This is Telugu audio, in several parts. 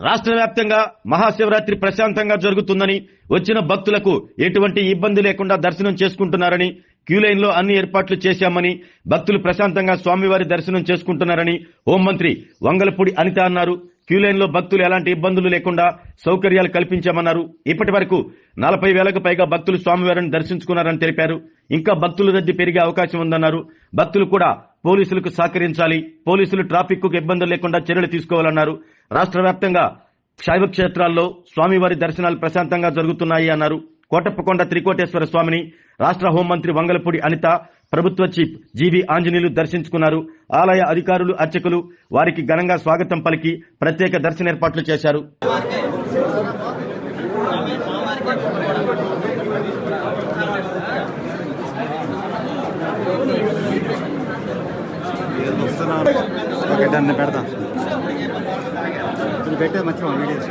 రాష్ట్ర వ్యాప్తంగా మహాశివరాత్రి ప్రశాంతంగా జరుగుతుందని, వచ్చిన భక్తులకు ఎటువంటి ఇబ్బంది లేకుండా దర్శనం చేసుకుంటున్నారని, క్యూలైన్ లో అన్ని ఏర్పాట్లు చేశామని, భక్తులు ప్రశాంతంగా స్వామివారి దర్శనం చేసుకుంటున్నారని హోంమంత్రి వంగలపూడి అనిత అన్నారు. క్యూలైన్ లో భక్తులు ఎలాంటి ఇబ్బందులు లేకుండా సౌకర్యాలు కల్పించామన్నారు. ఇప్పటి వరకు 40,000కు పైగా భక్తులు స్వామివారిని దర్శించుకున్నారని తెలిపారు. ఇంకా భక్తుల రద్దీ పెరిగే అవకాశం ఉందన్నారు. భక్తులు కూడా పోలీసులకు సహకరించాలి, పోలీసులు ట్రాఫిక్ కు ఇబ్బందులు లేకుండా చర్యలు తీసుకోవాలన్నారు. రాష్ట్ర వ్యాప్తంగా శైవ క్షేత్రాల్లో స్వామివారి దర్శనాలు ప్రశాంతంగా జరుగుతున్నాయి అన్నారు. కోటప్పకొండ త్రికోటేశ్వర స్వామిని రాష్ట్ర హోంమంత్రి వంగలపూడి అనిత, ప్రభుత్వ చీఫ్ జీవి ఆంజనేయులు దర్శించుకున్నారు. ఆలయ అధికారులు, అర్చకులు వారికి ఘనంగా స్వాగతం పలికి ప్రత్యేక దర్శన ఏర్పాట్లు చేశారు. పెట్టే మంచి వీడియోస్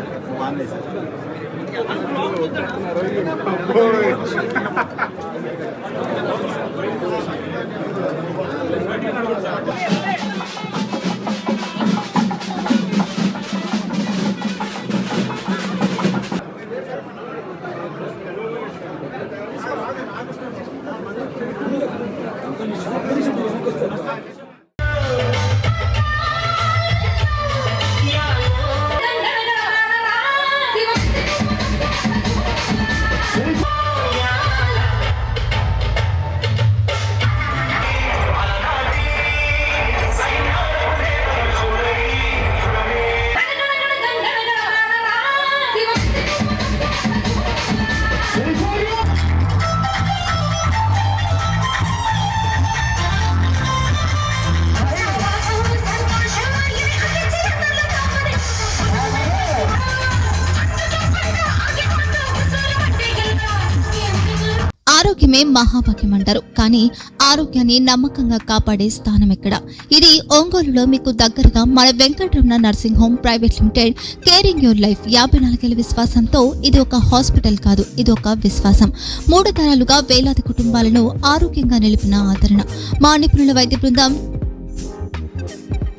ఆరోగ్యమే మహాభాగ్యం అంటారు. కానీ ఆరోగ్యాన్ని నమ్మకంగా కాపాడే స్థానం ఎక్కడ? ఇది ఒంగోలులో మీకు దగ్గరగా మన Venkataramana nursing home private limited. Caring your life 54 ఏళ్ల విశ్వాసంతో ఇది ఒక హాస్పిటల్ కాదు, ఇది ఒక విశ్వాసం. 3 తరాలుగా వేలాది కుటుంబాలను ఆరోగ్యంగా నిలిపిన ఆదరణ. మా నిపుణుల వైద్య బృందం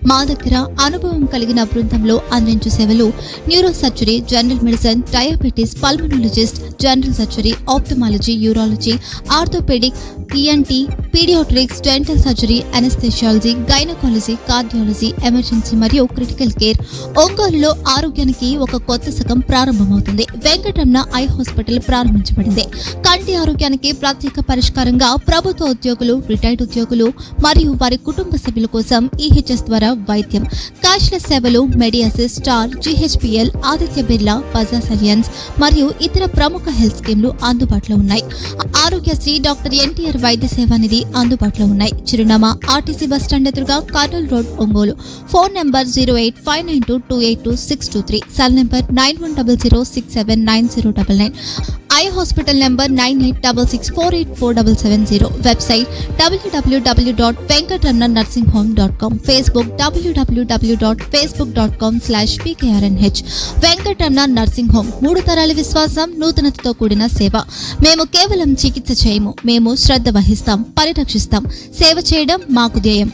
మా దగ్గర అనుభవం కలిగిన బృందంలో అందించే సేవలు neuro surgery, general medicine, diabetes, pulmonologist, general surgery, ophthalmology, urology, orthopaedic, ENT, paediatrics, dental surgery, anaesthesiology, gynaecology, cardiology, emergency మరియు క్రిటికల్ కేర్. ఒంగోలులో ఆరోగ్యానికి ఒక కొత్త శకం ప్రారంభమవుతుంది. వెంకటరమణ ఐ హాస్పిటల్ ప్రారంభించబడింది. కంటి ఆరోగ్యానికి ప్రత్యేక పరిష్కారంగా ప్రభుత్వ ఉద్యోగులు, రిటైర్డ్ ఉద్యోగులు మరియు వారి కుటుంబ సభ్యుల కోసం EHS ద్వారా వైద్యం, క్యాష్లెస్ సేవలు, Medi Assist, Star, GHPL, Aditya Birla, Bajaj Allianz మరియు ఇతర ప్రముఖ హెల్త్ స్కీమ్లు అందుబాటులో ఉన్నాయి. ఆరోగ్యశ్రీ, డాక్టర్ NTR వైద్య సేవా నిధి అందుబాటులో ఉన్నాయి. చిరునామా RTC బస్టాండ్ ఎదురుగా, Kurnool road, Ongole. Phone number 08592282623, cell number 9100679099, eye hospital number 9866484770, website www.venkatramanarsinghome.com, Facebook www.facebook.com/VKRNH. Venkataramana nursing home, 3 తరాల విశ్వాసం, నూతనతతో కూడిన సేవ. మేము కేవలం చికిత్స చేయము, మేము శ్రద్ధ వహిస్తాం, పరిరక్షిస్తాం. సేవ చేయడం మాకు ధ్యేయం.